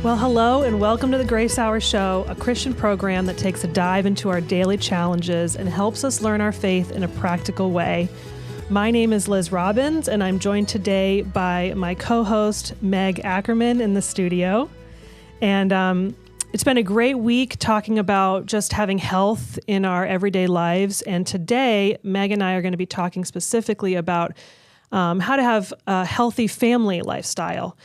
Well, hello and welcome to the Grace Hour Show, a Christian program that takes a dive into our daily challenges and helps us learn our faith in a practical way. My name is Liz Robbins, and I'm joined today by my co-host, Meg Ackerman, in the studio. And it's been a great week talking about just having health in our everyday lives. And today, Meg and I are going to be talking specifically about how to have a healthy family lifestyle.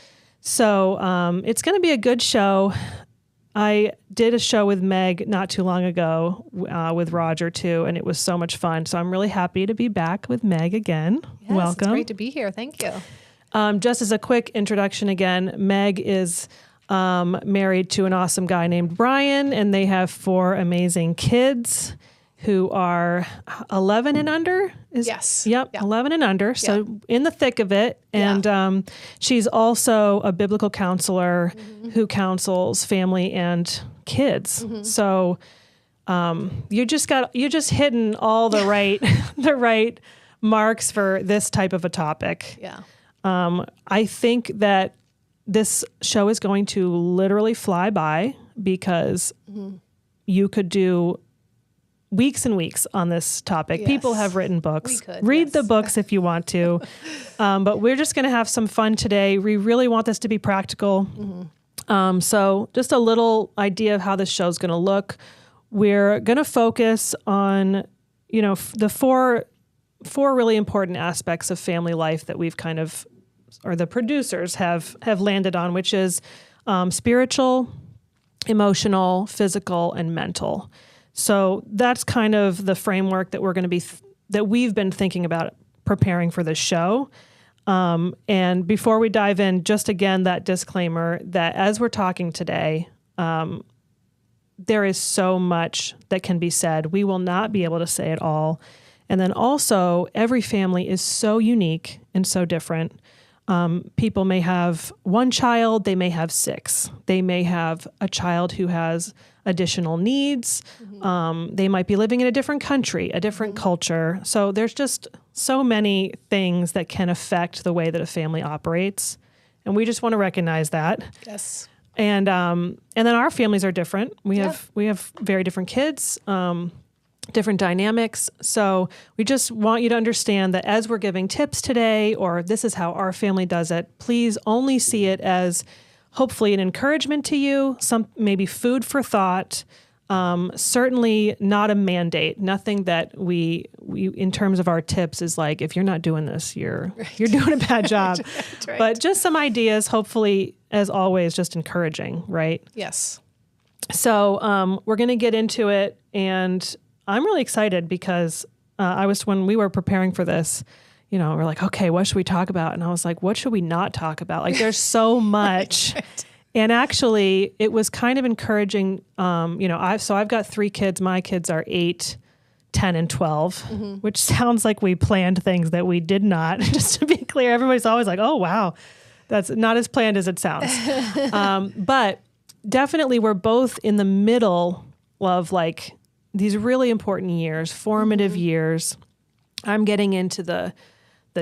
So it's going to be a good show. I did a show with Meg not too long ago with Roger too, and it was so much fun. So I'm really happy to be back with Meg again. Yes, welcome. It's great to be here. Thank you. Just as a quick introduction again, Meg is married to an awesome guy named Brian, and they have 4 amazing kids who are 11 and under. Yes. Yep, yeah. 11 and under. So in the thick of it. And she's also a biblical counselor who counsels family and kids. So you're just hitting all the right the right marks for this type of a topic. Yeah. I think that this show is going to literally fly by because you could do weeks and weeks on this topic. Yes. People have written books. We could, read yes. the books if you want to. But we're just going to have some fun today. We really want this to be practical. So just a little idea of how this show is going to look. We're going to focus on, the four really important aspects of family life that we've kind of, or the producers have landed on, which is spiritual, emotional, physical, and mental. So that's kind of the framework that we're going to be, that we've been thinking about preparing for this show. And before we dive in, just again, that disclaimer that as we're talking today, there is so much that can be said. We will not be able to say it all. And then also, every family is so unique and so different. People may have 1 child, they may have 6. They may have a child who has additional needs. They might be living in a different country, a different culture. So there's just so many things that can affect the way that a family operates. And we just want to recognize that. Yes. And then our families are different. We have very different kids, different dynamics. So we just want you to understand that as we're giving tips today, or this is how our family does it, please only see it as hopefully an encouragement to you, some maybe food for thought, certainly not a mandate. Nothing that we in terms of our tips is like, if you're not doing this, you're doing a bad job. Right. But just some ideas, hopefully, as always, just encouraging, right? Yes. So we're going to get into it, and I'm really excited because when we were preparing for this, we're like, okay, what should we talk about? And I was like, what should we not talk about? Like, there's so much. Right. And actually, it was kind of encouraging. I've got 3 kids. My kids are 8, 10, and 12, which sounds like we planned things that we did not. Just to be clear, everybody's always like, oh, wow, that's not as planned as it sounds. But definitely, we're both in the middle of like these really important years, formative years. I'm getting into the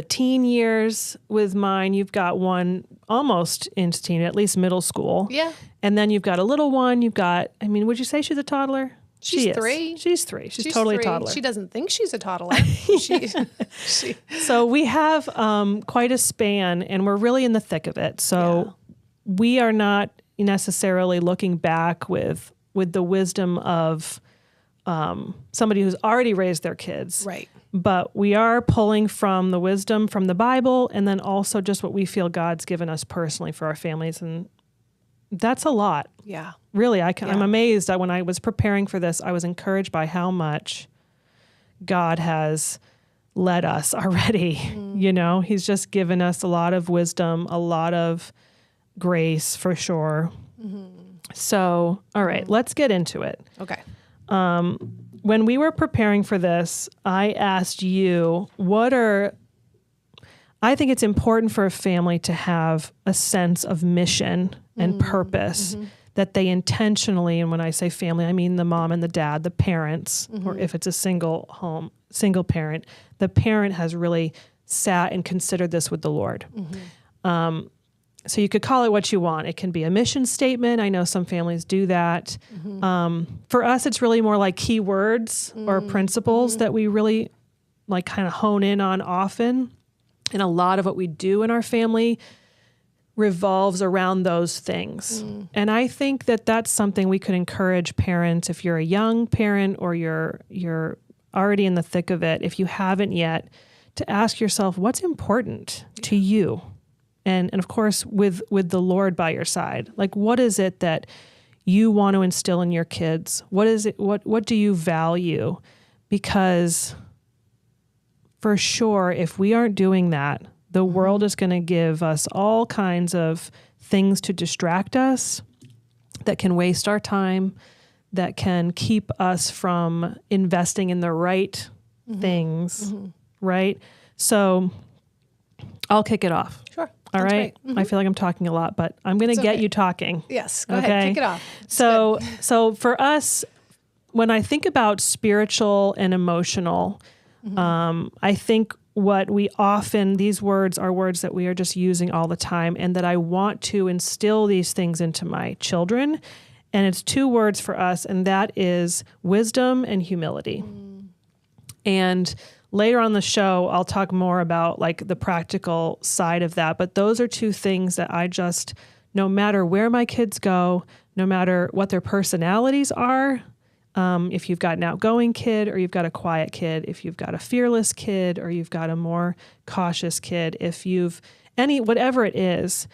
teen years with mine. You've got one almost into teen, at least middle school. Yeah. And then you've got a little one. Would you say she's a toddler? She's 3. She's 3. She's totally 3. a toddler. She doesn't think she's a toddler. So we have quite a span, and we're really in the thick of it. So we are not necessarily looking back with the wisdom of somebody who's already raised their kids. Right. But we are pulling from the wisdom from the Bible, and then also just what we feel God's given us personally for our families. And that's a lot. Yeah. Really, I'm amazed that when I was preparing for this, I was encouraged by how much God has led us already. He's just given us a lot of wisdom, a lot of grace for sure. So, all right, let's get into it. Okay. When we were preparing for this, I asked you, I think it's important for a family to have a sense of mission and purpose that they intentionally, and when I say family, I mean the mom and the dad, the parents, or if it's a single parent, the parent has really sat and considered this with the Lord. So you could call it what you want. It can be a mission statement. I know some families do that. For us, it's really more like keywords or principles that we really like kind of hone in on often. And a lot of what we do in our family revolves around those things. And I think that that's something we could encourage parents, if you're a young parent or you're already in the thick of it, if you haven't yet, to ask yourself, what's important to you? And of course, with the Lord by your side, like what is it that you want to instill in your kids? What is it? What do you value? Because for sure, if we aren't doing that, the world is going to give us all kinds of things to distract us that can waste our time, that can keep us from investing in the right things, right? So I'll kick it off. Sure. All right. I feel like I'm talking a lot, but I'm going to get you talking. Yes. Go ahead. Kick it off. So for us, when I think about spiritual and emotional, I think what we often, these words are words that we are just using all the time, and that I want to instill these things into my children. And it's 2 words for us, and that is wisdom and humility. And later on the show, I'll talk more about like the practical side of that. But those are 2 things that I just, no matter where my kids go, no matter what their personalities are, if you've got an outgoing kid or you've got a quiet kid, if you've got a fearless kid or you've got a more cautious kid, if you've whatever it is,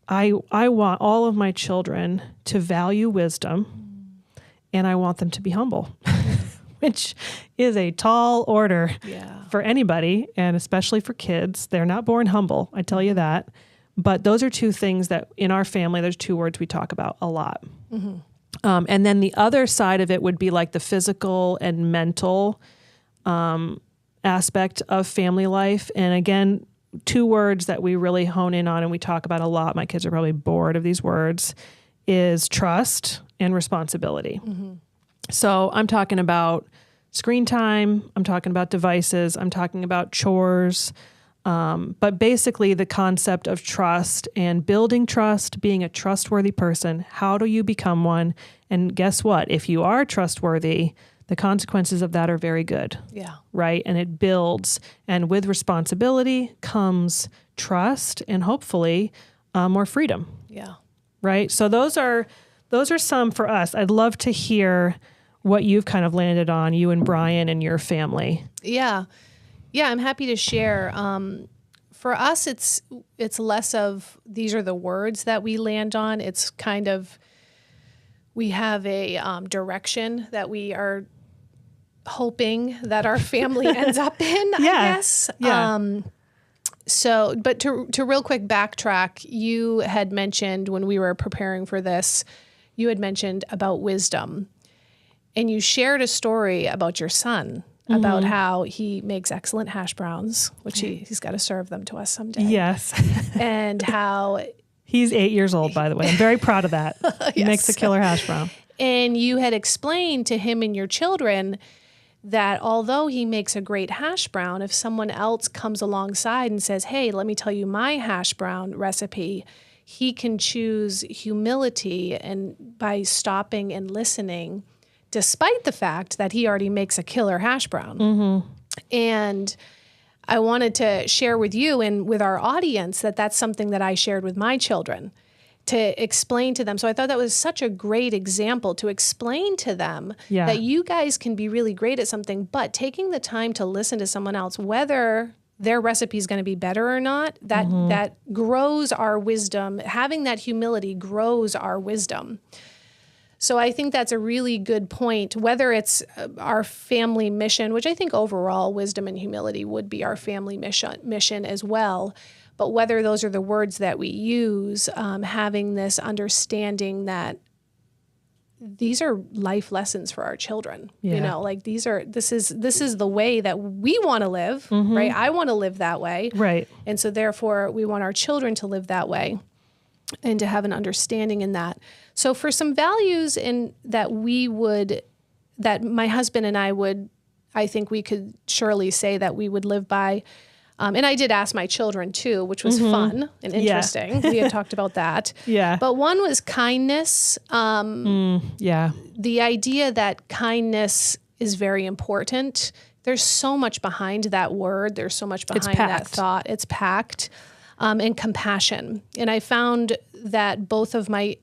I want all of my children to value wisdom, and I want them to be humble. Which is a tall order for anybody, and especially for kids. They're not born humble, I tell you that. But those are 2 things that in our family, there's 2 words we talk about a lot. And then the other side of it would be like the physical and mental aspect of family life. And again, 2 words that we really hone in on and we talk about a lot, my kids are probably bored of these words, is trust and responsibility. So I'm talking about screen time, I'm talking about devices, I'm talking about chores, but basically the concept of trust and building trust, being a trustworthy person. How do you become one? And guess what? If you are trustworthy, the consequences of that are very good. Yeah. Right? And it builds. And with responsibility comes trust and hopefully more freedom. Yeah. Right? So those are some for us. I'd love to hear what you've kind of landed on, you and Brian and your family. Yeah, I'm happy to share. For us, it's less of these are the words that we land on. It's kind of, we have a direction that we are hoping that our family ends up in, I guess. Yeah. But to real quick backtrack, you had mentioned when we were preparing for this, you had mentioned about wisdom. And you shared a story about your son, about how he makes excellent hash browns, which he's got to serve them to us someday. Yes. And how... He's 8 years old, by the way. I'm very proud of that. He makes a killer hash brown. And you had explained to him and your children that although he makes a great hash brown, if someone else comes alongside and says, hey, let me tell you my hash brown recipe, he can choose humility and by stopping and listening, despite the fact that he already makes a killer hash brown. And I wanted to share with you and with our audience that that's something that I shared with my children to explain to them. So I thought that was such a great example to explain to them that you guys can be really great at something, but taking the time to listen to someone else, whether their recipe is going to be better or not, that grows our wisdom. Having that humility grows our wisdom. So I think that's a really good point, whether it's our family mission, which I think overall wisdom and humility would be our family mission as well. But whether those are the words that we use, having this understanding that these are life lessons for our children, you know, like this is the way that we want to live, right? I want to live that way. Right. And so therefore we want our children to live that way and to have an understanding in that. So for some values that my husband and I think we could surely say that we would live by, And I did ask my children too, which was fun and interesting. We had talked about that. Yeah. But one was kindness. Yeah. The idea that kindness is very important. There's so much behind that word. There's so much behind that thought. It's packed. And compassion. And I found that both of my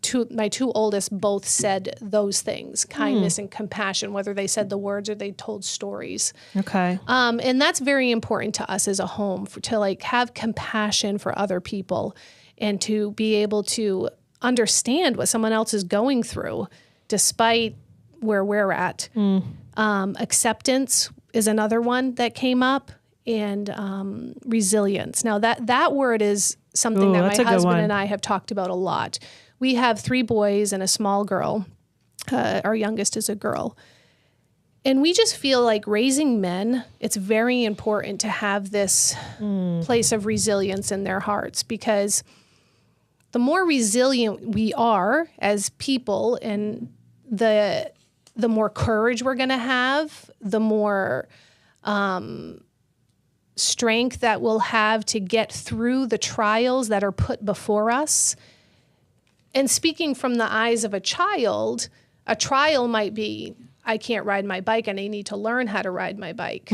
two oldest both said those things, kindness and compassion, whether they said the words or they told stories. Okay. And that's very important to us as a home, to like have compassion for other people and to be able to understand what someone else is going through despite where we're at. Acceptance is another one that came up, and resilience. Now that word is something that my husband and I have talked about a lot. We have 3 boys and a small girl. Our youngest is a girl. And we just feel like raising men, it's very important to have this place of resilience in their hearts, because the more resilient we are as people, and the more courage we're going to have, the more strength that we'll have to get through the trials that are put before us. And speaking from the eyes of a child, a trial might be, I can't ride my bike and I need to learn how to ride my bike.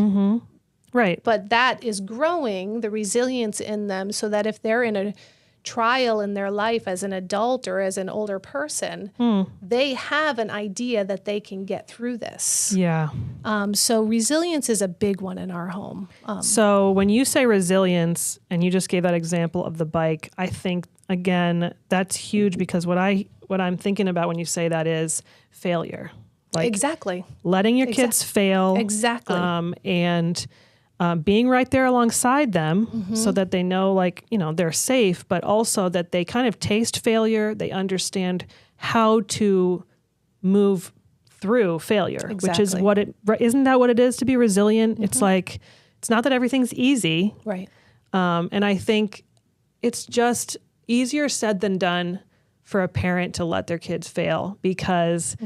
Right. But that is growing the resilience in them, so that if they're in a trial in their life as an adult or as an older person, they have an idea that they can get through this. Yeah. So resilience is a big one in our home. So when you say resilience, and you just gave that example of the bike, I think, again, that's huge, because what I'm thinking about when you say that is failure. Like exactly. letting your kids fail. Exactly. And being right there alongside them so that they know, like, they're safe, but also that they kind of taste failure. They understand how to move through failure, which is isn't that what it is to be resilient? It's like, it's not that everything's easy. Right. And I think it's just easier said than done for a parent to let their kids fail, because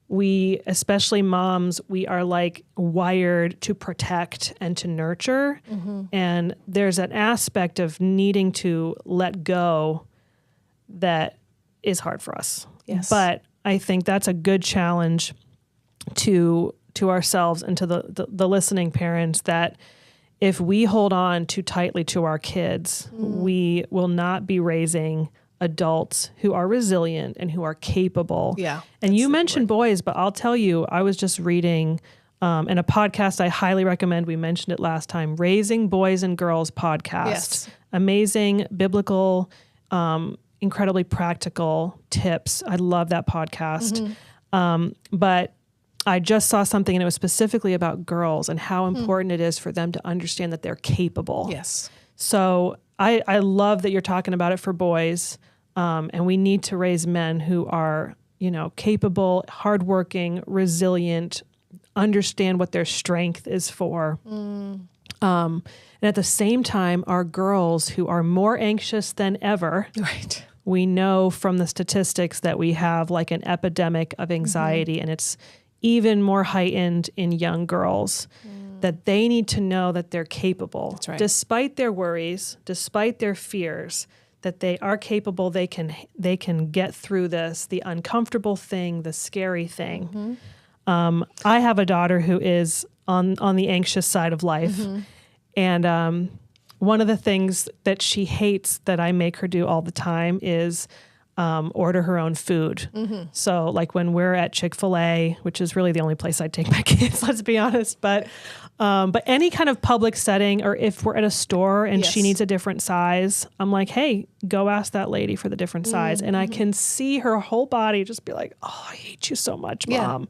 we, especially moms, we are like wired to protect and to nurture. And there's an aspect of needing to let go that is hard for us. Yes. But I think that's a good challenge to ourselves and to the listening parents, that if we hold on too tightly to our kids, we will not be raising adults who are resilient and who are capable. Yeah. And you mentioned boys, but I'll tell you, I was just reading in a podcast I highly recommend. We mentioned it last time, Raising Boys and Girls podcast. Yes. Amazing, biblical, incredibly practical tips. I love that podcast. But I just saw something, and it was specifically about girls and how important it is for them to understand that they're capable. Yes. So I love that you're talking about it for boys. And we need to raise men who are, capable, hardworking, resilient, understand what their strength is for. And at the same time, our girls who are more anxious than ever. Right. We know from the statistics that we have like an epidemic of anxiety, and it's even more heightened in young girls, that they need to know that they're capable. That's right. Despite their worries, despite their fears, that they are capable, they can get through this, the uncomfortable thing, the scary thing. I have a daughter who is on the anxious side of life. And one of the things that she hates that I make her do all the time is order her own food. So like when we're at Chick-fil-A, which is really the only place I take my kids, let's be honest, but any kind of public setting, or if we're at a store and she needs a different size, I'm like, hey, go ask that lady for the different size. And I can see her whole body just be like, oh, I hate you so much, Mom.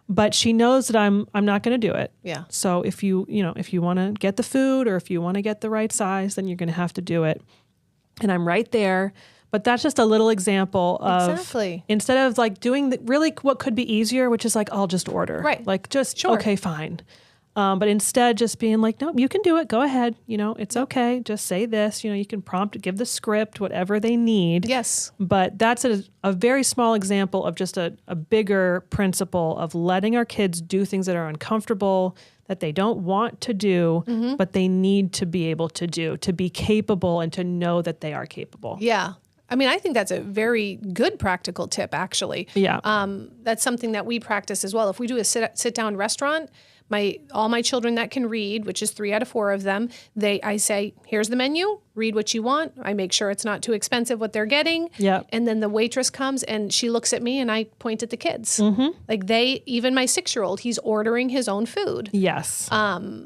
But she knows that I'm not going to do it. Yeah. So if you want to get the food, or if you want to get the right size, then you're going to have to do it. And I'm right there. But that's just a little example of instead of like doing really what could be easier, which is like, I'll just order. Right. Like just, okay, fine. But instead just being like, no, you can do it. Go ahead. It's okay. Just say this, you can give the script, whatever they need. Yes. But that's a very small example of just a bigger principle of letting our kids do things that are uncomfortable, that they don't want to do, but they need to be able to do, to be capable and to know that they are capable. Yeah. I mean, I think that's a very good practical tip, actually. Yeah. That's something that we practice as well. If we do a sit-down restaurant, all my children that can read, which is 3 out of 4 of them, I say, here's the menu, read what you want. I make sure it's not too expensive what they're getting. Yeah. And then the waitress comes and she looks at me and I point at the kids. Like even my 6-year-old, he's ordering his own food. Yes.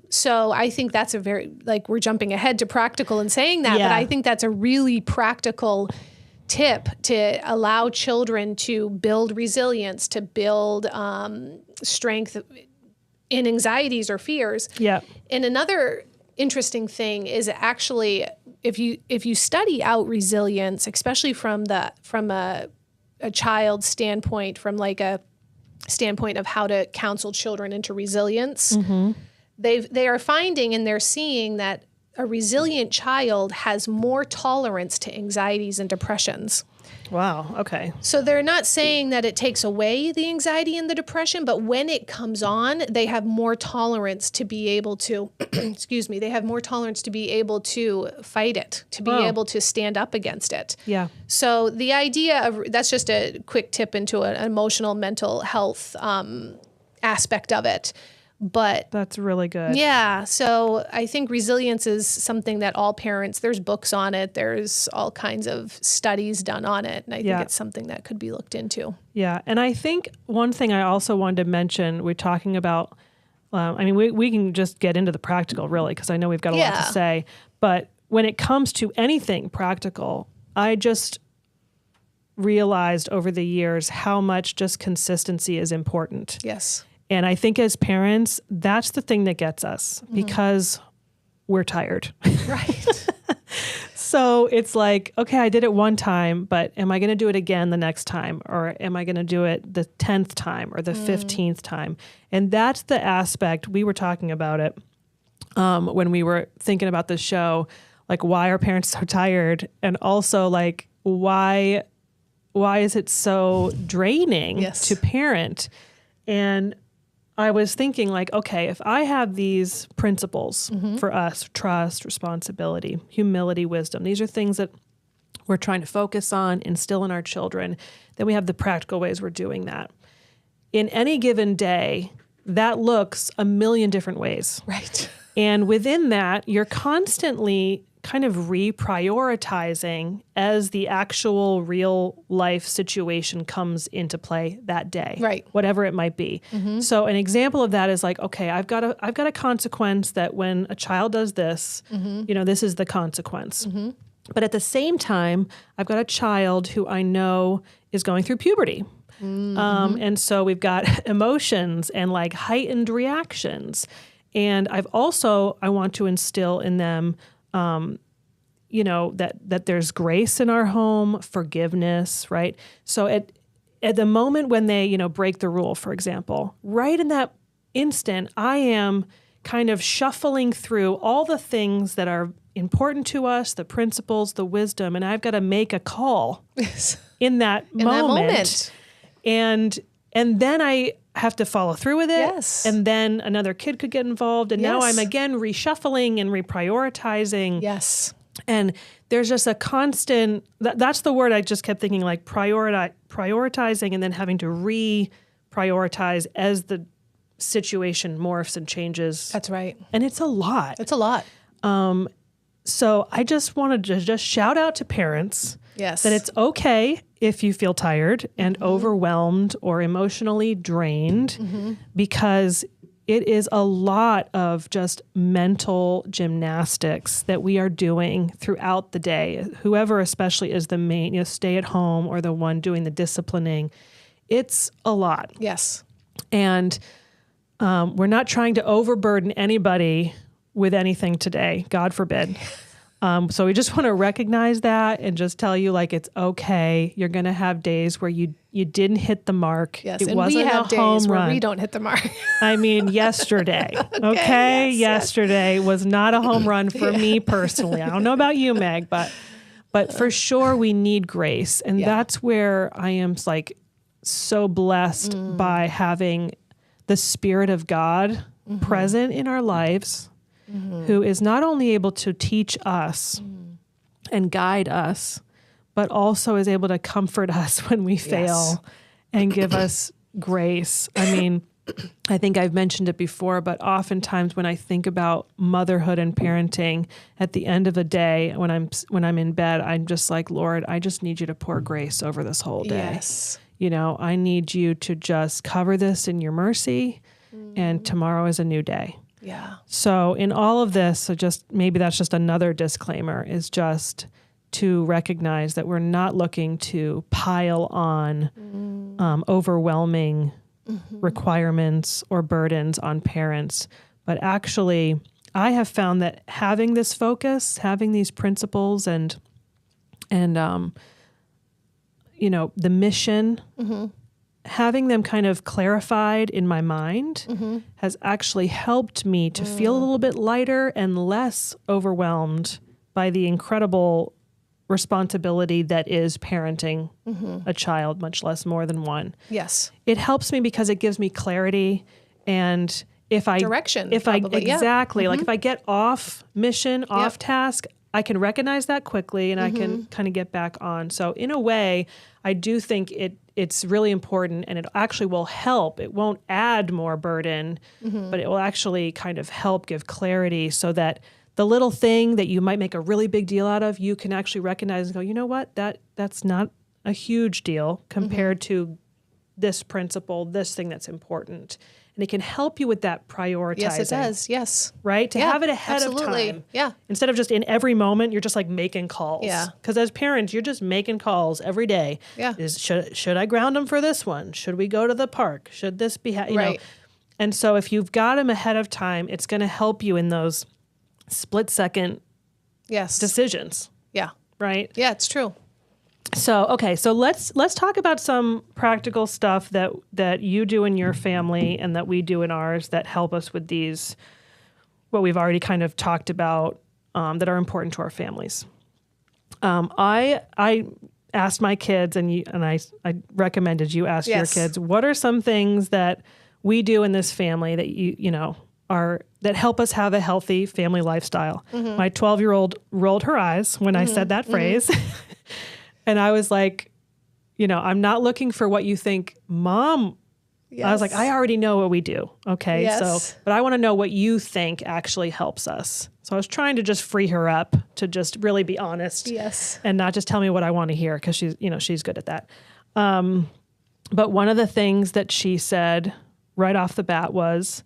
So I think that's a very, like, we're jumping ahead to practical and saying that, but I think that's a really practical tip to allow children to build resilience, to build strength in anxieties or fears. Yeah. And another interesting thing is actually if you study out resilience, especially from a child's standpoint, from like a standpoint of how to counsel children into resilience, they are finding and they're seeing that a resilient child has more tolerance to anxieties and depressions. Wow. Okay. So they're not saying that it takes away the anxiety and the depression, but when it comes on, they have more tolerance to be able to, they have more tolerance to be able to fight it, to be able to stand up against it. Yeah. So the idea of, that's just a quick tip into an emotional mental health aspect of it. But that's really good. Yeah. So I think resilience is something that all parents, there's books on it. There's all kinds of studies done on it. And I think it's something that could be looked into. Yeah. And I think one thing I also wanted to mention, we're talking about, we can just get into the practical really, because I know we've got a lot to say. But when it comes to anything practical, I just realized over the years how much just consistency is important. Yes. And I think as parents, that's the thing that gets us because we're tired. Right. So it's like, okay, I did it one time, but am I going to do it again the next time? Or am I going to do it the 10th time or the 15th time? And that's the aspect, we were talking about it when we were thinking about this show, like why are parents so tired? And also like, why is it so draining to parent? And I was thinking like, okay, if I have these principles for us, trust, responsibility, humility, wisdom, these are things that we're trying to focus on, instill in our children, then we have the practical ways we're doing that. In any given day, that looks a million different ways. Right. And within that, you're constantly kind of reprioritizing as the actual real life situation comes into play that day, right? Whatever it might be. So an example of that is like, okay, I've got a consequence that when a child does this, this is the consequence. But at the same time, I've got a child who I know is going through puberty. And so we've got emotions and like heightened reactions. And I want to instill in them that there's grace in our home, forgiveness, right? So at the moment when they, break the rule, for example, right in that instant, I am kind of shuffling through all the things that are important to us, the principles, the wisdom, and I've got to make a call in that moment. And then I have to follow through with it. Yes. And then another kid could get involved. And now I'm again reshuffling and reprioritizing. Yes. And there's just a constant, that's the word I just kept thinking, like prioritizing and then having to reprioritize as the situation morphs and changes. That's right. And it's a lot. It's a lot. So I just wanted to just shout out to parents that it's okay if you feel tired and overwhelmed or emotionally drained because it is a lot of just mental gymnastics that we are doing throughout the day. Whoever especially is the main, stay at home or the one doing the disciplining, it's a lot. Yes. And we're not trying to overburden anybody with anything today, God forbid. So we just want to recognize that and just tell you like it's okay. You're going to have days where you didn't hit the mark. Yes, it and wasn't we have a days home where run. we don't hit the mark. I mean, yesterday. Okay, yesterday was not a home run for me personally. I don't know about you, Meg, but for sure we need grace, and that's where I am like so blessed by having the Spirit of God present in our lives, who is not only able to teach us and guide us, but also is able to comfort us when we fail and give us grace. I mean, I think I've mentioned it before, but oftentimes when I think about motherhood and parenting at the end of a day, when I'm in bed, I'm just like, Lord, I just need you to pour grace over this whole day. Yes. You know, I need you to just cover this in your mercy, and tomorrow is a new day. Yeah. So in all of this, so just maybe that's just another disclaimer, is just to recognize that we're not looking to pile on overwhelming requirements or burdens on parents. But actually, I have found that having this focus, having these principles and you know, the mission, having them kind of clarified in my mind has actually helped me to feel a little bit lighter and less overwhelmed by the incredible responsibility that is parenting a child, much less more than one. Yes. It helps me because it gives me clarity, and Direction, like if I get off mission, off task, I can recognize that quickly and I can kind of get back on. So in a way, I do think it's really important, and it actually will help. It won't add more burden, but it will actually kind of help give clarity so that the little thing that you might make a really big deal out of, you can actually recognize and go, you know what, that's not a huge deal compared to this principle, this thing that's important. And it can help you with that prioritizing. Yes, it does. Yes. Right? To have it ahead of time. Yeah. Instead of just in every moment, you're just like making calls. Yeah. Because as parents, you're just making calls every day. Yeah. Should I ground them for this one? Should we go to the park? Should this be, you know? And so if you've got them ahead of time, it's going to help you in those split second decisions. Yeah. Right? Yeah, it's true. So, okay, so let's talk about some practical stuff that you do in your family and that we do in ours that help us with these, what we've already kind of talked about, that are important to our families. I asked my kids, and I recommended you ask your kids, what are some things that we do in this family that you know that help us have a healthy family lifestyle? My 12-year-old rolled her eyes when I said that phrase. And I was like, you know, I'm not looking for what you think, Mom. I was like, I already know what we do. Okay. So, but I want to know what you think actually helps us. So I was trying to just free her up to just really be honest. And not just tell me what I want to hear, because she's good at that. But one of the things that she said right off the bat was,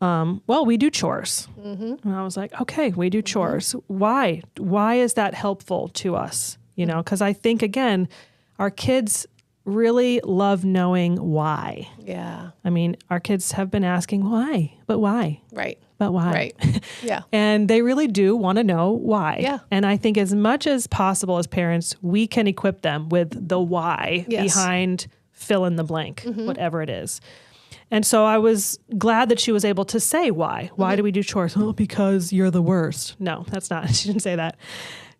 well, we do chores. And I was like, okay, we do chores. Why? Why is that helpful to us? You know, because I think, again, our kids really love knowing why. Yeah. I mean, our kids have been asking why, but why? Right. But why? Right. Yeah. And they really do want to know why. Yeah. And I think as much as possible as parents, we can equip them with the why behind fill in the blank, whatever it is. And so I was glad that she was able to say why. Why do we do chores? Oh, because you're the worst. No, that's not. She didn't say that.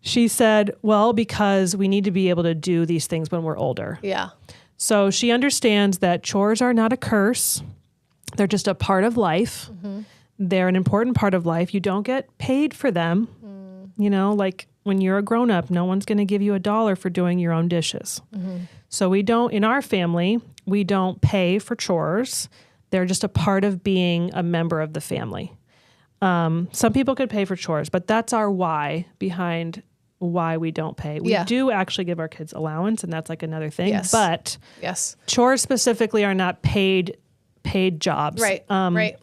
She said, well, because we need to be able to do these things when we're older. Yeah. So she understands that chores are not a curse. They're just a part of life. They're an important part of life. You don't get paid for them. You know, like when you're a grown-up, no one's going to give you $1 for doing your own dishes. So we don't, in our family, we don't pay for chores. They're just a part of being a member of the family. Some people could pay for chores, but that's our why behind why we don't pay. We do actually give our kids allowance, and that's like another thing. But chores specifically are not paid jobs. Right. Right.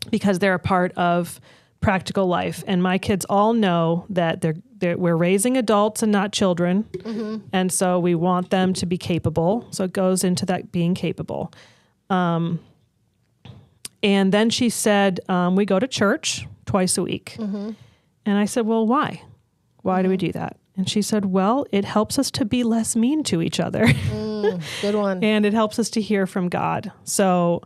Because they're a part of practical life. And my kids all know that we're raising adults and not children. And so we want them to be capable. So it goes into that being capable. And then she said, we go to church twice a week. And I said, well, why? Why do we do that? And she said, well, it helps us to be less mean to each other. Good one. And it helps us to hear from God. So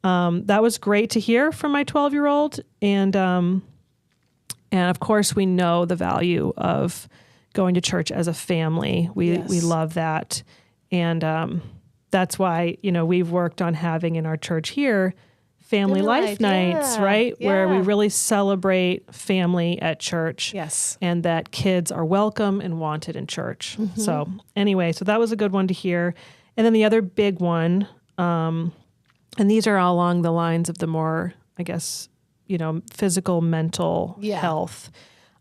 that was great to hear from my 12-year-old. And of course, we know the value of going to church as a family. We love that. And that's why, we've worked on having in our church here family life nights, yeah, right? Where we yeah. really celebrate family at church. Yes. And that kids are welcome and wanted in church. So anyway, so that was a good one to hear. And then the other big one, and these are all along the lines of the more, I guess, physical, mental health,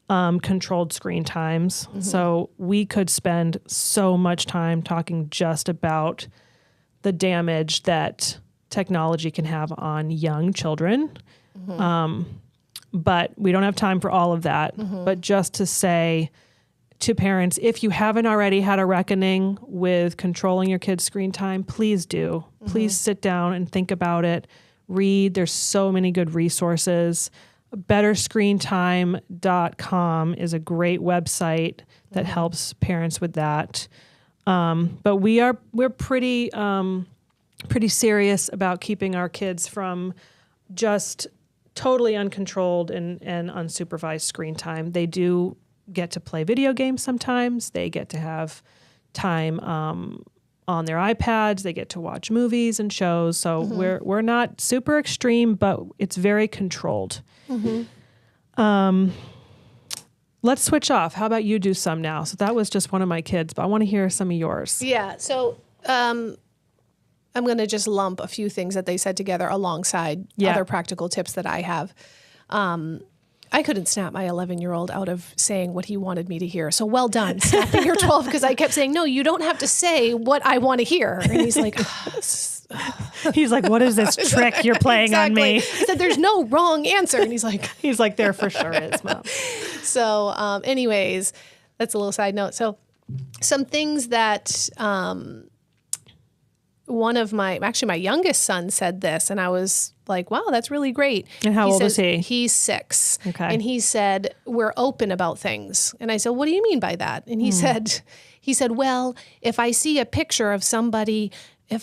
controlled screen times. So we could spend so much time talking just about the damage that technology can have on young children. But we don't have time for all of that. But just to say to parents, if you haven't already had a reckoning with controlling your kids' screen time, please do. Please sit down and think about it. Read. There's so many good resources. BetterScreenTime.com is a great website that helps parents with that. But we're pretty serious about keeping our kids from just totally uncontrolled and unsupervised screen time. They do get to play video games sometimes. They get to have time on their iPads. They get to watch movies and shows. So we're not super extreme, but it's very controlled. Let's switch off. How about you do some now? So that was just one of my kids, but I want to hear some of yours. Yeah. So I'm going to just lump a few things that they said together alongside other practical tips that I have. I couldn't snap my 11-year-old out of saying what he wanted me to hear. So well done, snapping your 12, because I kept saying, no, you don't have to say what I want to hear. And he's like, he's like, what is this trick you're playing on me? I said, there's no wrong answer. And he's like, there for sure is, Mom. So anyways, that's a little side note. So some things that my youngest son said this, and I was like, wow, that's really great. And how old is he? He's 6. Okay. And he said, we're open about things. And I said, what do you mean by that? And he said, well, if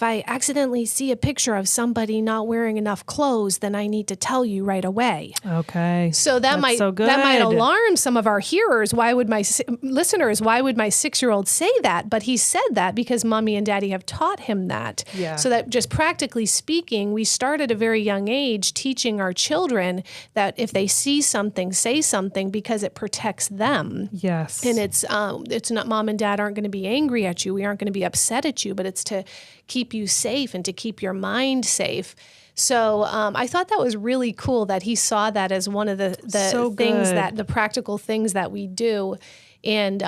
I accidentally see a picture of somebody not wearing enough clothes, then I need to tell you right away. Okay. So that might alarm some of our hearers. Why would my 6-year-old say that? But he said that because mommy and daddy have taught him that. Yeah. So that just practically speaking, we start at a very young age teaching our children that if they see something, say something because it protects them. Yes. And it's not, mom and dad aren't going to be angry at you. We aren't going to be upset at you, but it's to keep you safe and to keep your mind safe. So I thought that was really cool that he saw that as one of the things the practical things that we do. And,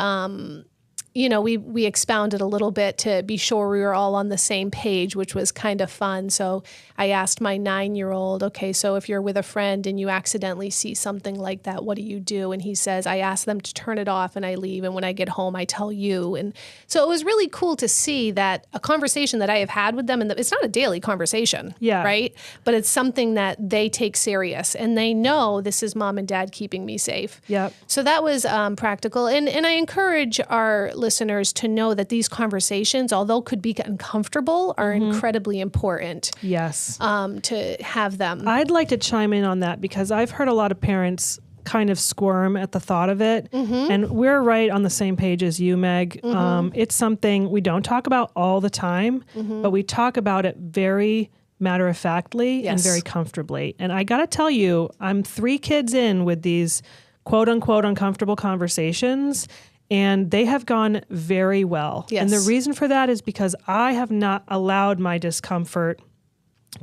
we expounded a little bit to be sure we were all on the same page, which was kind of fun. So I asked my 9-year-old, okay, so if you're with a friend and you accidentally see something like that, what do you do? And he says, I ask them to turn it off and I leave. And when I get home, I tell you. And so it was really cool to see that a conversation that I have had with them, and it's not a daily conversation, right? But it's something that they take serious and they know this is mom and dad keeping me safe. Yep. So that was practical. And I encourage our listeners to know that these conversations, although could be uncomfortable, are incredibly important. Yes. To have them. I'd like to chime in on that because I've heard a lot of parents kind of squirm at the thought of it. And we're right on the same page as you, Meg. It's something we don't talk about all the time, but we talk about it very matter-of-factly and very comfortably. And I got to tell you, I'm 3 kids in with these quote-unquote uncomfortable conversations, and they have gone very well. Yes. And the reason for that is because I have not allowed my discomfort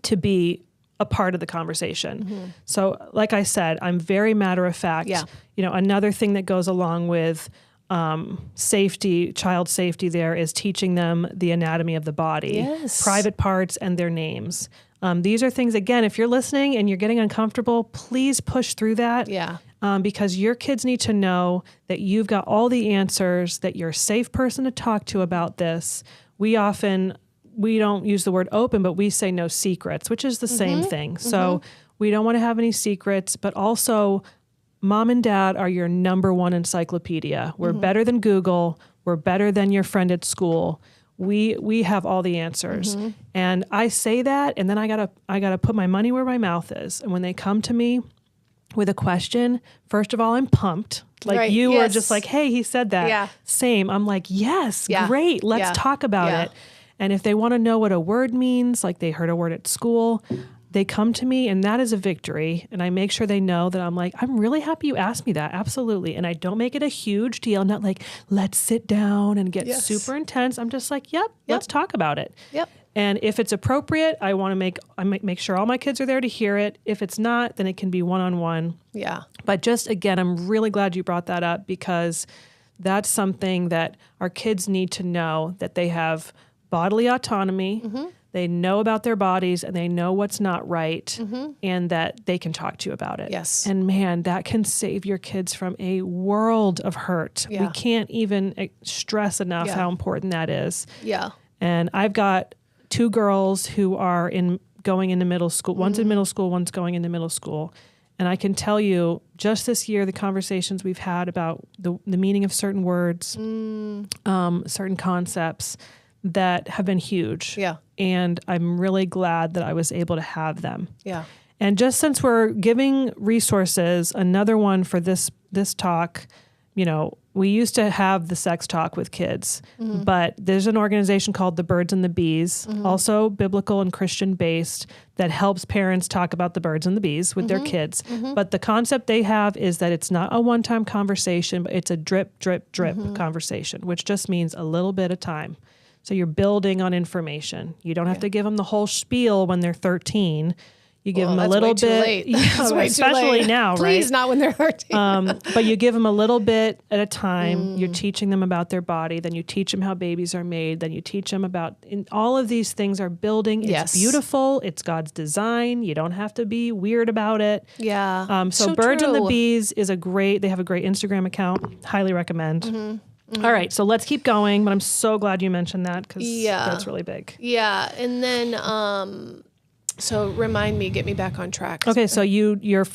to be a part of the conversation. So like I said, I'm very matter of fact. Yeah. Another thing that goes along with safety, child safety there is teaching them the anatomy of the body, private parts and their names. These are things, again, if you're listening and you're getting uncomfortable, please push through that. Yeah. Because your kids need to know that you've got all the answers, that you're a safe person to talk to about this. We don't use the word open, but we say no secrets, which is the same thing. So we don't want to have any secrets, but also mom and dad are your number one encyclopedia. We're better than Google. We're better than your friend at school. We have all the answers. And I say that, and then I gotta put my money where my mouth is. And when they come to me with a question, first of all, I'm pumped. Like you were just like, hey, he said that. Yeah. Same. I'm like, yes, great. Let's talk about it. And if they want to know what a word means, like they heard a word at school, they come to me, and that is a victory. And I make sure they know that I'm like, I'm really happy you asked me that. Absolutely. And I don't make it a huge deal, not like, let's sit down and get super intense. I'm just like, yep, let's talk about it. Yep. And if it's appropriate, I make sure all my kids are there to hear it. If it's not, then it can be one-on-one. Yeah. But just again, I'm really glad you brought that up, because that's something that our kids need to know, that they have bodily autonomy. They know about their bodies, and they know what's not right, and that they can talk to you about it. Yes. And man, that can save your kids from a world of hurt. Yeah. We can't even stress enough how important that is. Yeah. And I've got 2 girls who are going into middle school. One's in middle school, one's going into middle school. And I can tell you, just this year, the conversations we've had about the meaning of certain words, certain concepts, that have been huge. Yeah. And I'm really glad that I was able to have them. Yeah. And just since we're giving resources, another one for this talk, we used to have the sex talk with kids, but there's an organization called the Birds and the Bees, also biblical and Christian based, that helps parents talk about the birds and the bees with their kids. But the concept they have is that it's not a one-time conversation, but it's a drip, drip, drip conversation, which just means a little bit of time. So you're building on information. You don't have to give them the whole spiel when they're 13. You give them a little bit, especially now, Please, right? not when they're 13. But you give them a little bit at a time. You're teaching them about their body. Then you teach them how babies are made. Then you teach them about, all of these things are building. It's beautiful. It's God's design. You don't have to be weird about it. Yeah. So Birds and the Bees is they have a great Instagram account. Highly recommend. All right, so let's keep going. But I'm so glad you mentioned that, because that's really big. Yeah. And then, so remind me, get me back on track. Okay, so your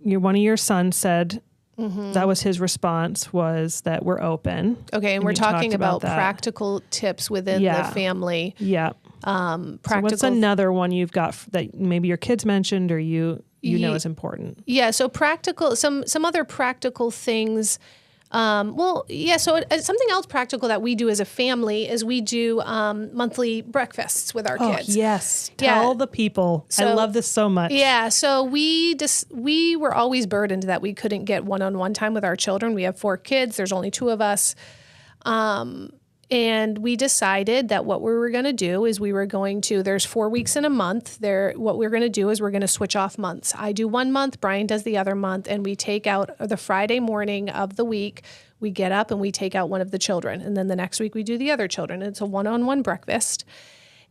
one of your sons said that was his response, was that we're open. Okay, and we're talking about practical tips within the family. Yeah. Practical. So what's another one you've got that maybe your kids mentioned or you know is important? Yeah. So practical. Some other practical things. So something else practical that we do as a family is we do monthly breakfasts with our kids. Yes. Tell the people. I love this so much. Yeah. So we were always burdened that we couldn't get one-on-one time with our children. We have 4 kids. There's only 2 of us. And we decided that what we were going to do is there's 4 weeks in a month. What we're going to do is we're going to switch off months. I do one month, Brian does the other month, and we take out the Friday morning of the week. We get up and we take out one of the children. And then the next week we do the other children. It's a one-on-one breakfast.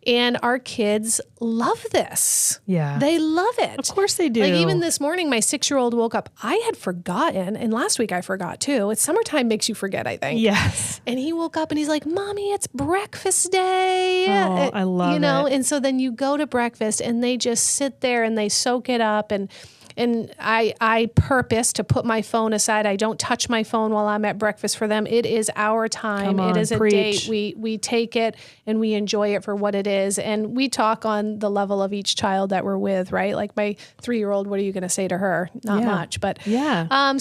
And our kids love this. Yeah. They love it. Of course they do. Like even this morning, my 6-year-old woke up. I had forgotten, and last week I forgot too. It's summertime makes you forget, I think. Yes. And he woke up and he's like, Mommy, it's breakfast day. Oh, I love it. And so then you go to breakfast and they just sit there and they soak it up. And I purpose to put my phone aside. I don't touch my phone while I'm at breakfast for them. It is our time. It is a date. We take it and we enjoy it for what it is. And we talk on the level of each child that we're with, right? Like my 3-year-old, what are you going to say to her? Not much, but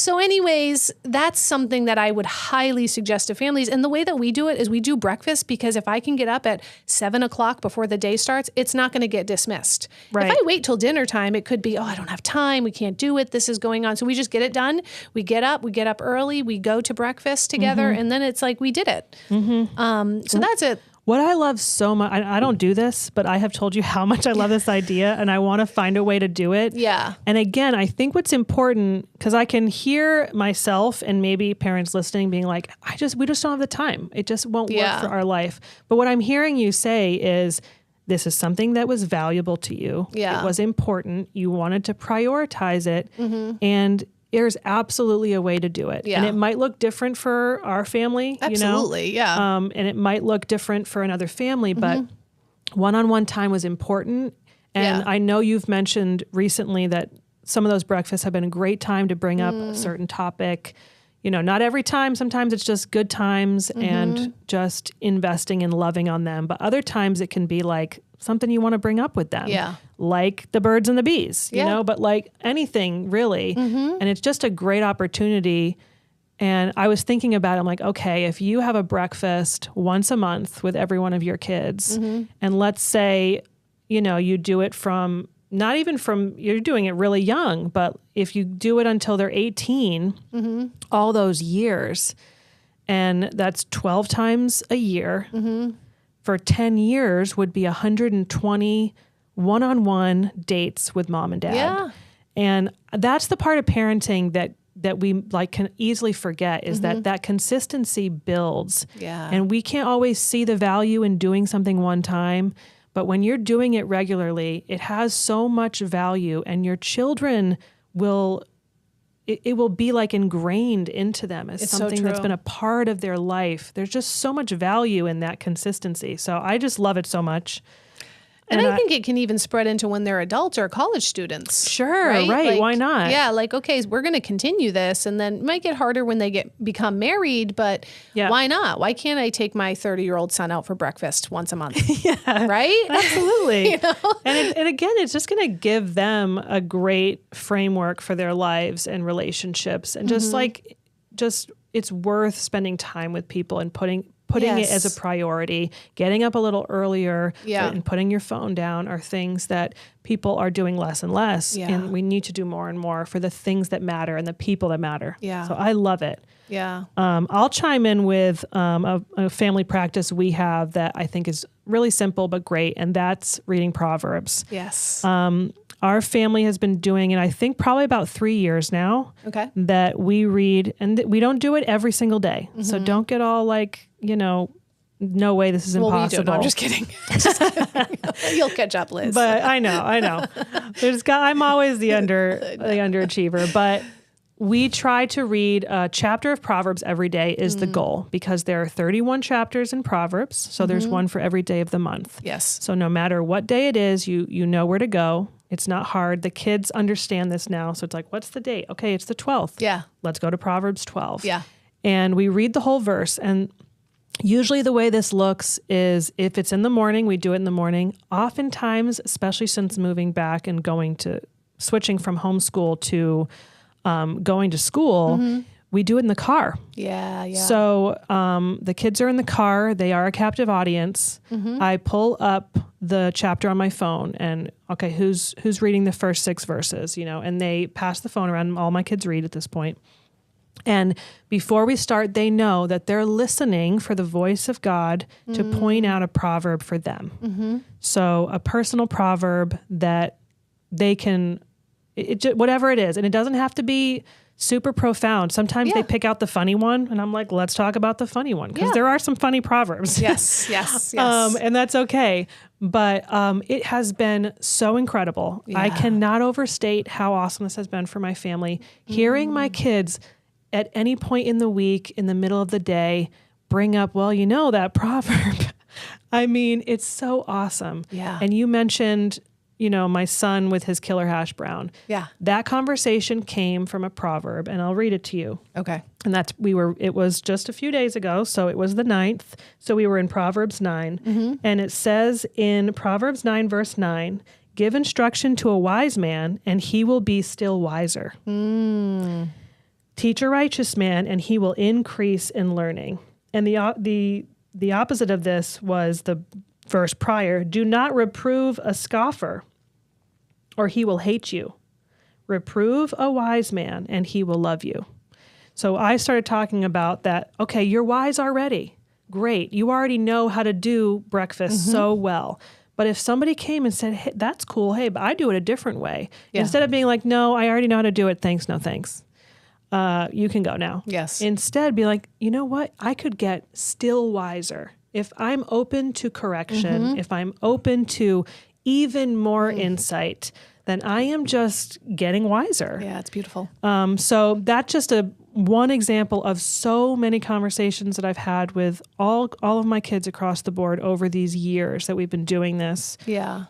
so anyways, that's something that I would highly suggest to families. And the way that we do it is we do breakfast, because if I can get up at 7:00 before the day starts, it's not going to get dismissed. Right. If I wait till dinner time, it could be, I don't have time. We can't do it. This is going on. So we just get it done. We get up early. We go to breakfast together. And then it's like we did it. So that's it. What I love so much, I don't do this, but I have told you how much I love this idea, and I want to find a way to do it. Yeah. And again, I think what's important, because I can hear myself and maybe parents listening being like, we just don't have the time. It just won't work for our life. But what I'm hearing you say is, this is something that was valuable to you. Yeah. It was important. You wanted to prioritize it. And there's absolutely a way to do it. Yeah. And it might look different for our family. Absolutely, and it might look different for another family, but one-on-one time was important. And I know you've mentioned recently that some of those breakfasts have been a great time to bring up a certain topic. Not every time. Sometimes it's just good times and just investing and loving on them. But other times it can be like something you want to bring up with them. Yeah. Like the birds and the bees, you know, but like anything really. And it's just a great opportunity. And I was thinking about it, I'm like, okay, if you have a breakfast once a month with every one of your kids, and let's say, you do it from, not even from, you're doing it really young, but if you do it until they're 18, all those years, and that's 12 times a year, for 10 years would be 120 one-on-one dates with mom and dad. Yeah. And that's the part of parenting that we like can easily forget is that consistency builds. Yeah. And we can't always see the value in doing something one time, but when you're doing it regularly, it has so much value, and your children will be like ingrained into them as something that's been a part of their life. There's just so much value in that consistency. So I just love it so much. And I think it can even spread into when they're adults or college students. Sure, right? Like, why not? Yeah, like, okay, we're going to continue this, and then it might get harder when they become married, but why not? Why can't I take my 30-year-old son out for breakfast once a month? Yeah, right? Absolutely. And again, it's just going to give them a great framework for their lives and relationships, and just it's worth spending time with people and putting it as a priority. Getting up a little earlier and putting your phone down are things that people are doing less and less. Yeah. And we need to do more and more for the things that matter and the people that matter. Yeah. So I love it. Yeah. I'll chime in with a family practice we have that I think is really simple but great, and that's reading Proverbs. Yes. Our family has been doing it, I think, probably about 3 years now. Okay. That we read, and we don't do it every single day. So don't get all like, no way, this is impossible. We do. No, I'm just kidding. You'll catch up, Liz. But I know. I'm always the underachiever, but we try to read a chapter of Proverbs every day is the goal, because there are 31 chapters in Proverbs. So there's one for every day of the month. Yes. So no matter what day it is, you know where to go. It's not hard. The kids understand this now. So it's like, what's the date? Okay, it's the 12th. Yeah. Let's go to Proverbs 12. Yeah. And we read the whole verse. And usually the way this looks is if it's in the morning, we do it in the morning. Oftentimes, especially since moving back and switching from homeschool to going to school, we do it in the car. Yeah, yeah. So the kids are in the car. They are a captive audience. I pull up the chapter on my phone and, okay, who's reading the first 6 verses, and they pass the phone around. All my kids read at this point. And before we start, they know that they're listening for the voice of God to point out a proverb for them. So a personal proverb that they can, whatever it is, and it doesn't have to be super profound. Sometimes they pick out the funny one, and I'm like, let's talk about the funny one, because there are some funny proverbs. Yes. And that's okay. But it has been so incredible. Yeah. I cannot overstate how awesome this has been for my family. Hearing my kids at any point in the week, in the middle of the day, bring up, that proverb. I mean, it's so awesome. Yeah. And you mentioned, my son with his killer hash brown. Yeah. That conversation came from a proverb, and I'll read it to you. Okay. And it was just a few days ago, so it was the 9th. So we were in Proverbs 9, and it says in Proverbs 9, verse 9, "Give instruction to a wise man, and he will be still wiser. Teach a righteous man, and he will increase in learning." And the opposite of this was the verse prior. "Do not reprove a scoffer, or he will hate you. Reprove a wise man, and he will love you." So I started talking about that. Okay, you're wise already. Great. You already know how to do breakfast so well. But if somebody came and said, "Hey, that's cool. Hey, but I do it a different way." Yeah. Instead of being like, "No, I already know how to do it. Thanks. No, thanks. You can go now." Yes. Instead, be like, you know what? I could get still wiser. If I'm open to correction, if I'm open to even more insight, then I am just getting wiser. Yeah, it's beautiful. So that's just one example of so many conversations that I've had with all of my kids across the board over these years that we've been doing this. Yeah.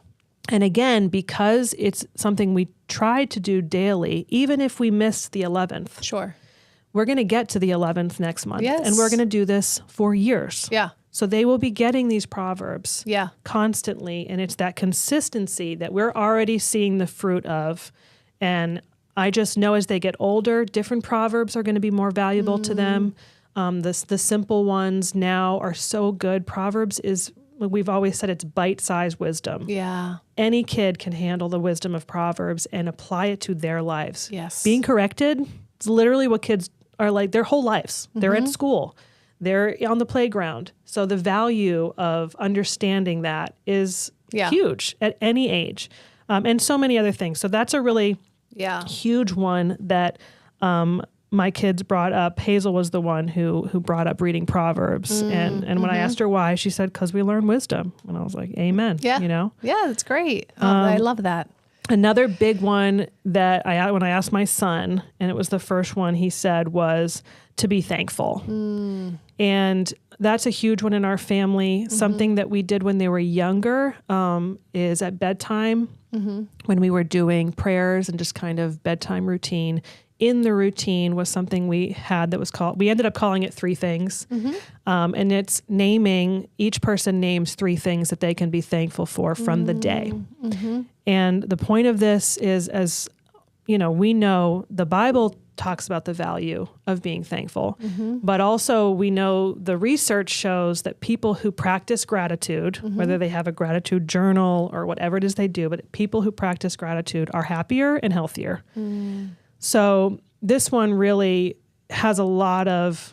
And again, because it's something we try to do daily, even if we miss the 11th. Sure. We're going to get to the 11th next month. Yes. And we're going to do this for years. Yeah. So they will be getting these proverbs constantly. And it's that consistency that we're already seeing the fruit of. And I just know as they get older, different proverbs are going to be more valuable to them. The simple ones now are so good. Proverbs is we've always said it's bite-sized wisdom. Yeah. Any kid can handle the wisdom of Proverbs and apply it to their lives. Yes. Being corrected is literally what kids are like their whole lives. They're at school. They're on the playground. So the value of understanding that is huge at any age, and so many other things. So that's a really huge one that my kids brought up. Hazel was the one who brought up reading Proverbs. And when I asked her why, she said, because we learn wisdom. And I was like, amen. Yeah. You know? Yeah, that's great. I love that. Another big one that when I asked my son, and it was the first one he said, was to be thankful. And that's a huge one in our family. Something that we did when they were younger is at bedtime, when we were doing prayers and just kind of bedtime routine. In the routine was something we had that was we ended up calling it 3 things. And it's each person names 3 things that they can be thankful for from the day. And the point of this is, as you know, we know the Bible talks about the value of being thankful, but also we know the research shows that people who practice gratitude, whether they have a gratitude journal or whatever it is they do, but people who practice gratitude are happier and healthier. So this one really has a lot of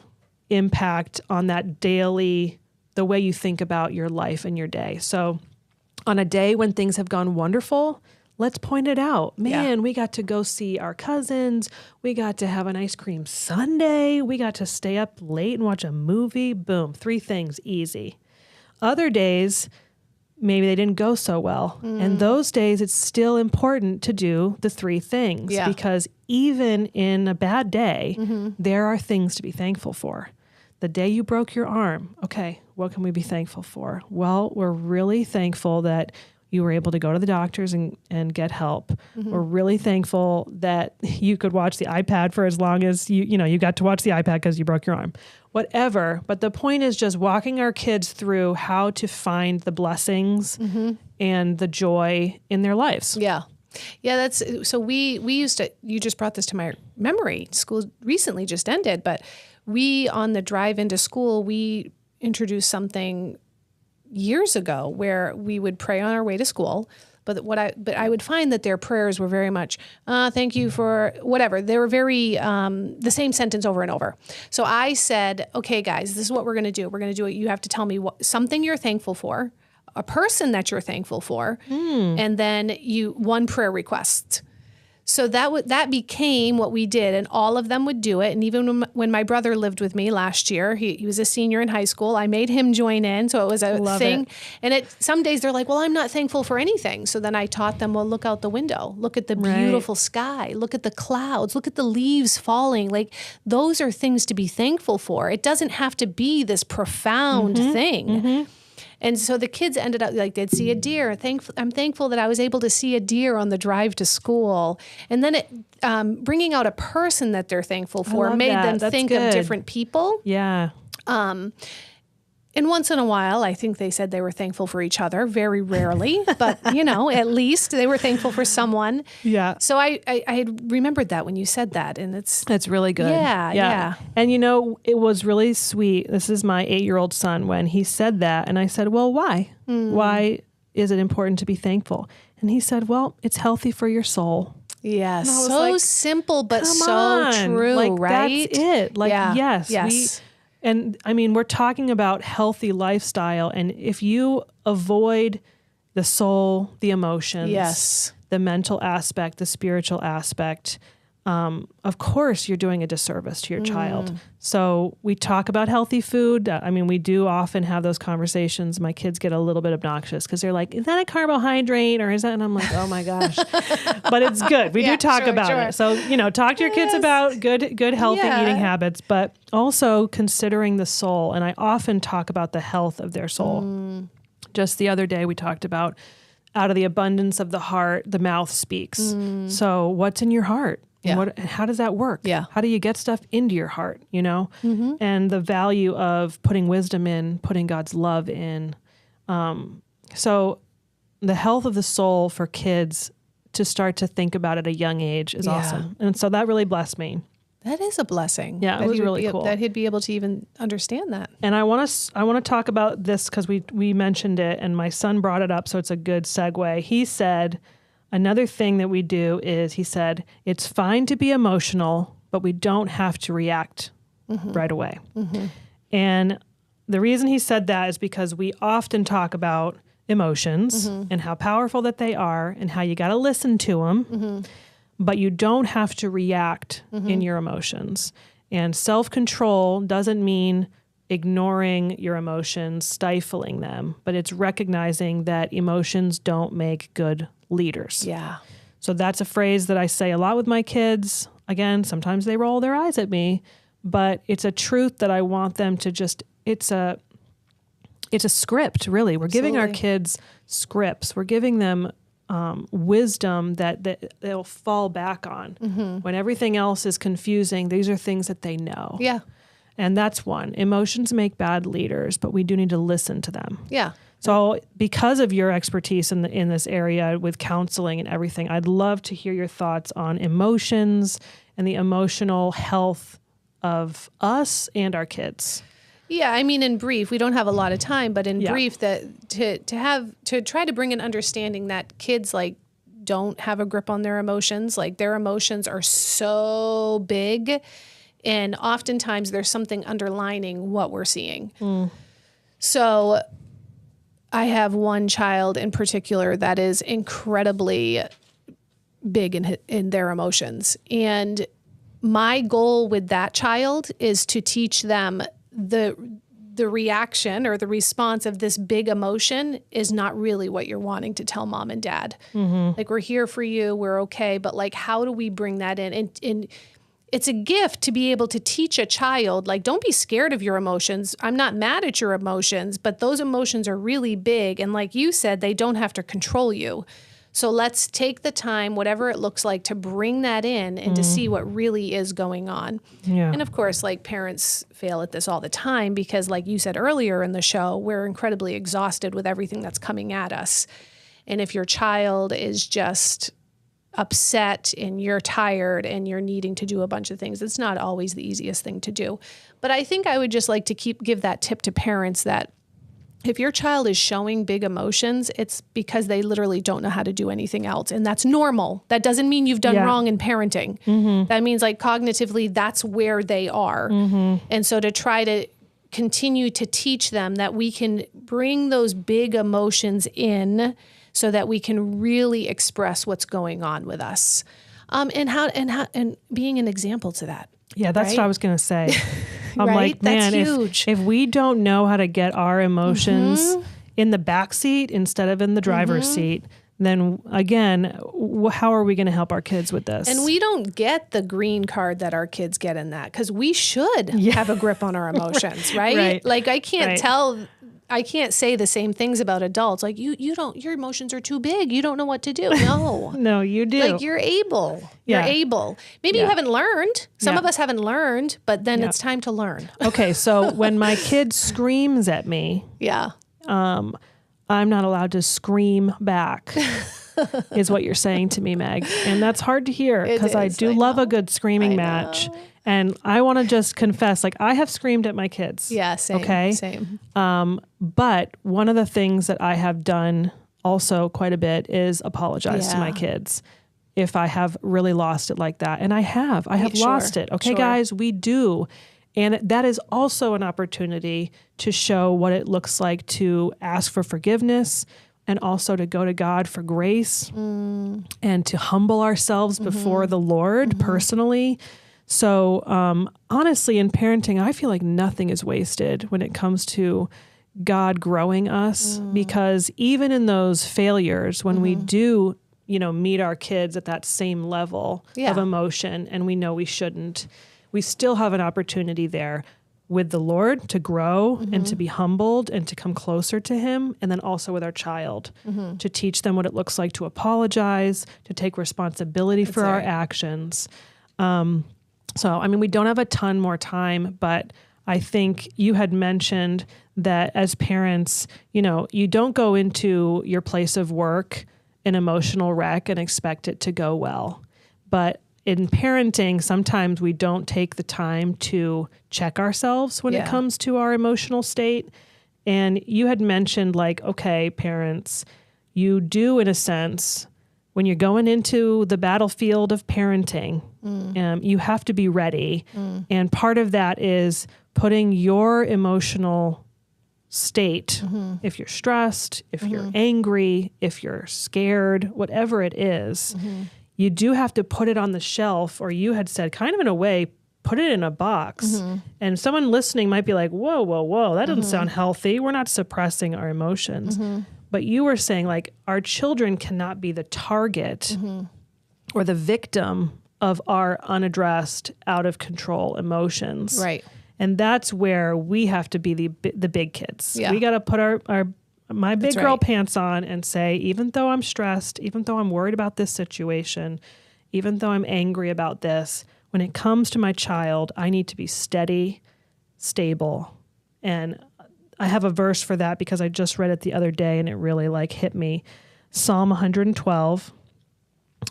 impact on that daily, the way you think about your life and your day. So on a day when things have gone wonderful, let's point it out. Man, we got to go see our cousins. We got to have an ice cream sundae. We got to stay up late and watch a movie. Boom, 3 things, easy. Other days, maybe they didn't go so well. And those days, it's still important to do the 3 things because even in a bad day, there are things to be thankful for. The day you broke your arm, okay, what can we be thankful for? Well, we're really thankful that you were able to go to the doctors and get help. We're really thankful that you could watch the iPad for as long as you got to watch the iPad because you broke your arm. Whatever. But the point is just walking our kids through how to find the blessings and the joy in their lives. Yeah. Yeah, so we used to, you just brought this to my memory. School recently just ended, but we, on the drive into school, we introduced something years ago where we would pray on our way to school. But I would find that their prayers were very much, thank you for whatever. They were very, the same sentence over and over. So I said, okay, guys, this is what we're going to do. We're going to do it. You have to tell me something you're thankful for, a person that you're thankful for, and then one prayer request. So that became what we did, and all of them would do it. And even when my brother lived with me last year, he was a senior in high school, I made him join in, so it was a thing. And some days they're like, well, I'm not thankful for anything. So then I taught them, well, look out the window. Look at the beautiful sky. Look at the clouds. Look at the leaves falling. Like, those are things to be thankful for. It doesn't have to be this profound thing. And so the kids ended up like they'd see a deer. I'm thankful that I was able to see a deer on the drive to school. And then bringing out a person that they're thankful for made them think of different people. Yeah. And once in a while, I think they said they were thankful for each other, very rarely, but at least they were thankful for someone. Yeah. So I had remembered that when you said that, and that's really good. Yeah. And it was really sweet. This is my 8-year-old son when he said that, and I said, well, why? Why is it important to be thankful? And he said, well, it's healthy for your soul. Yes. So simple, but so true, right? That's it. Yes. And I mean, we're talking about healthy lifestyle. And if you avoid the soul, the emotions, the mental aspect, the spiritual aspect, of course, you're doing a disservice to your child. So we talk about healthy food. I mean, we do often have those conversations. My kids get a little bit obnoxious because they're like, is that a carbohydrate or is that? And I'm like, oh my gosh, but it's good. We do talk about it. So, talk to your kids about good, healthy eating habits, but also considering the soul. And I often talk about the health of their soul. Just the other day, we talked about out of the abundance of the heart, the mouth speaks. So what's in your heart? And how does that work? Yeah. How do you get stuff into your heart, And the value of putting wisdom in, putting God's love in. So the health of the soul for kids to start to think about at a young age is awesome. And so that really blessed me. That is a blessing. Yeah, it was really cool. That he'd be able to even understand that. And I want to talk about this because we mentioned it and my son brought it up, so it's a good segue. He said, another thing that we do is, he said, it's fine to be emotional, but we don't have to react right away. And the reason he said that is because we often talk about emotions and how powerful that they are and how you got to listen to them, but you don't have to react in your emotions. And self-control doesn't mean ignoring your emotions, stifling them, but it's recognizing that emotions don't make good leaders. Yeah. So that's a phrase that I say a lot with my kids. Again, sometimes they roll their eyes at me, but it's a truth that I want them to just, it's a script, really. We're giving our kids scripts. We're giving them wisdom that they'll fall back on. When everything else is confusing, these are things that they know. Yeah. And that's one. Emotions make bad leaders, but we do need to listen to them. Yeah. So because of your expertise in this area with counseling and everything, I'd love to hear your thoughts on emotions and the emotional health of us and our kids. Yeah, I mean, in brief, we don't have a lot of time, but in brief, that to try to bring an understanding that kids like don't have a grip on their emotions, like their emotions are so big, and oftentimes there's something underlining what we're seeing. So I have one child in particular that is incredibly big in their emotions, and my goal with that child is to teach them the reaction or the response of this big emotion is not really what you're wanting to tell mom and dad. Like, we're here for you, we're okay, but like, how do we bring that in? And it's a gift to be able to teach a child, like, don't be scared of your emotions. I'm not mad at your emotions, but those emotions are really big. And like you said, they don't have to control you. So let's take the time, whatever it looks like, to bring that in and to see what really is going on. Yeah. And of course, like, parents fail at this all the time because, like you said earlier in the show, we're incredibly exhausted with everything that's coming at us. And if your child is just upset and you're tired and you're needing to do a bunch of things, it's not always the easiest thing to do. But I think I would just like to give that tip to parents that if your child is showing big emotions, it's because they literally don't know how to do anything else. And that's normal. That doesn't mean you've done wrong in parenting. That means, like, cognitively, that's where they are. And so to try to continue to teach them that we can bring those big emotions in so that we can really express what's going on with us. And being an example to that. Yeah, that's what I was going to say. I'm like, man, that's huge. If we don't know how to get our emotions in the back seat instead of in the driver's seat, then again, how are we going to help our kids with this? And we don't get the green card that our kids get in that, because we should have a grip on our emotions, right? Like, I can't say the same things about adults. Like, your emotions are too big. You don't know what to do. No. No, you do. Like, you're able. You're able. Maybe you haven't learned. Some of us haven't learned, but then it's time to learn. Okay, so when my kid screams at me, I'm not allowed to scream back, is what you're saying to me, Meg. And that's hard to hear because I do love a good screaming match. And I want to just confess, like, I have screamed at my kids. Yeah, same. Okay? Same. But one of the things that I have done also quite a bit is apologize to my kids if I have really lost it like that. And I have lost it. Okay, guys, we do. And that is also an opportunity to show what it looks like to ask for forgiveness and also to go to God for grace and to humble ourselves before the Lord personally. So honestly, in parenting, I feel like nothing is wasted when it comes to God growing us, because even in those failures, when we do, meet our kids at that same level of emotion and we know we shouldn't, we still have an opportunity there with the Lord to grow and to be humbled and to come closer to Him. And then also with our child to teach them what it looks like to apologize, to take responsibility for our actions. So, I mean, we don't have a ton more time, but I think you had mentioned that as parents, you don't go into your place of work an emotional wreck and expect it to go well. But in parenting, sometimes we don't take the time to check ourselves when it comes to our emotional state. And you had mentioned like, okay, parents, you do in a sense, when you're going into the battlefield of parenting, you have to be ready. And part of that is putting your emotional state, if you're stressed, if you're angry, if you're scared, whatever it is, you do have to put it on the shelf, or you had said kind of in a way, put it in a box. And someone listening might be like, whoa, that doesn't sound healthy. We're not suppressing our emotions. But you were saying like our children cannot be the target or the victim of our unaddressed, out of control emotions. Right. And that's where we have to be the big kids. Yeah. We got to put my big girl right. pants on and say, even though I'm stressed, even though I'm worried about this situation, even though I'm angry about this, when it comes to my child, I need to be steady, stable. And I have a verse for that because I just read it the other day and it really like hit me. Psalm 112.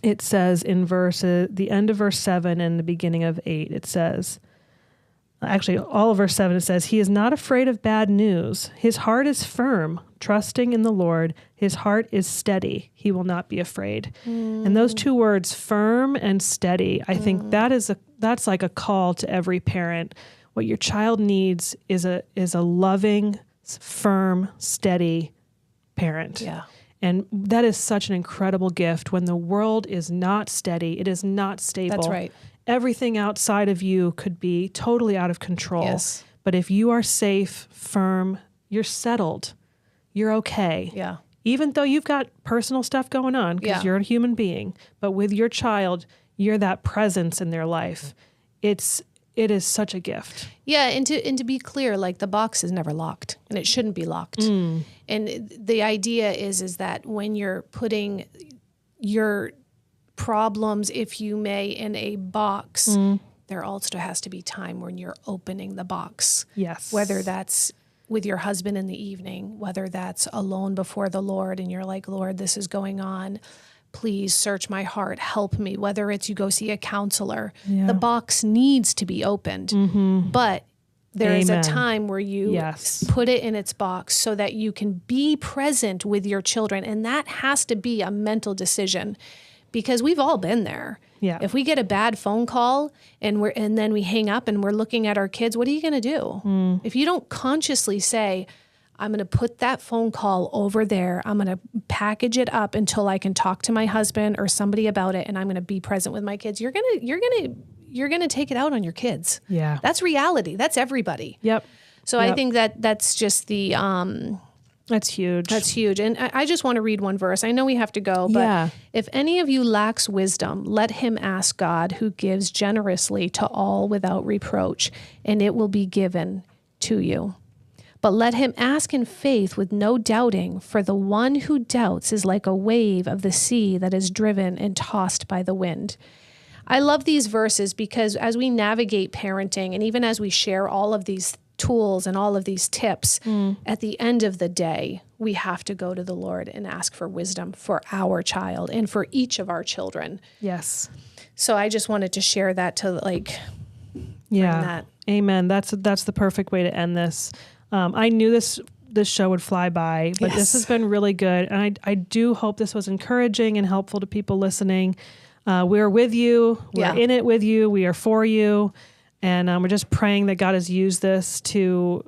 It says in the end of verse 7 and the beginning of 8, it says, actually all of verse 7, it says, he is not afraid of bad news. His heart is firm, trusting in the Lord. His heart is steady. He will not be afraid. And those two words, firm and steady, I think that's like a call to every parent. What your child needs is a loving, firm, steady parent. Yeah. And that is such an incredible gift when the world is not steady. It is not stable. That's right. Everything outside of you could be totally out of control. Yes. But if you are safe, firm, you're settled, you're okay. Yeah. Even though you've got personal stuff going on because you're a human being, but with your child, you're that presence in their life. It is such a gift. Yeah, and to be clear, like the box is never locked, and it shouldn't be locked. And the idea is that when you're putting your problems, if you may, in a box, there also has to be time when you're opening the box. Yes. Whether that's with your husband in the evening, whether that's alone before the Lord, and you're like, Lord, this is going on. Please search my heart, help me. Whether it's you go see a counselor, the box needs to be opened. But there is a time where you put it in its box so that you can be present with your children. And that has to be a mental decision because we've all been there. Yeah. If we get a bad phone call and then we hang up and we're looking at our kids, what are you going to do? If you don't consciously say, I'm going to put that phone call over there. I'm going to package it up until I can talk to my husband or somebody about it, and I'm going to be present with my kids. You're going to take it out on your kids. Yeah. That's reality. That's everybody. Yep. So I think that's just the that's huge. That's huge. And I just want to read one verse. I know we have to go, but if any of you lacks wisdom, let him ask God, who gives generously to all without reproach, and it will be given to you. But let him ask in faith with no doubting, for the one who doubts is like a wave of the sea that is driven and tossed by the wind. I love these verses because as we navigate parenting and even as we share all of these tools and all of these tips, at the end of the day, we have to go to the Lord and ask for wisdom for our child and for each of our children. Yes. So I just wanted to share that to bring that. Amen. That's the perfect way to end this. I knew this show would fly by, but this has been really good. And I do hope this was encouraging and helpful to people listening. We're with you. We're in it with you. We are for you. And we're just praying that God has used this to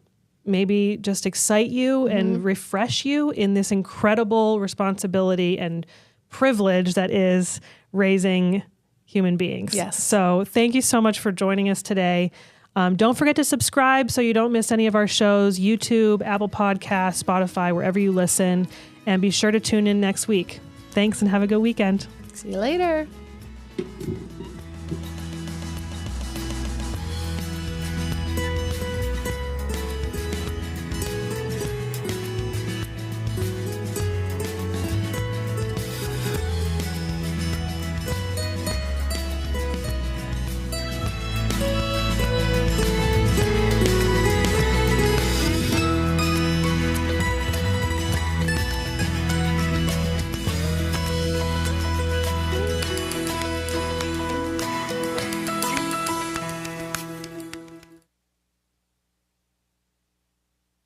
maybe just excite you and refresh you in this incredible responsibility and privilege that is raising human beings. Yes. So thank you so much for joining us today. Don't forget to subscribe so you don't miss any of our shows, YouTube, Apple Podcasts, Spotify, wherever you listen. And be sure to tune in next week. Thanks and have a good weekend. See you later.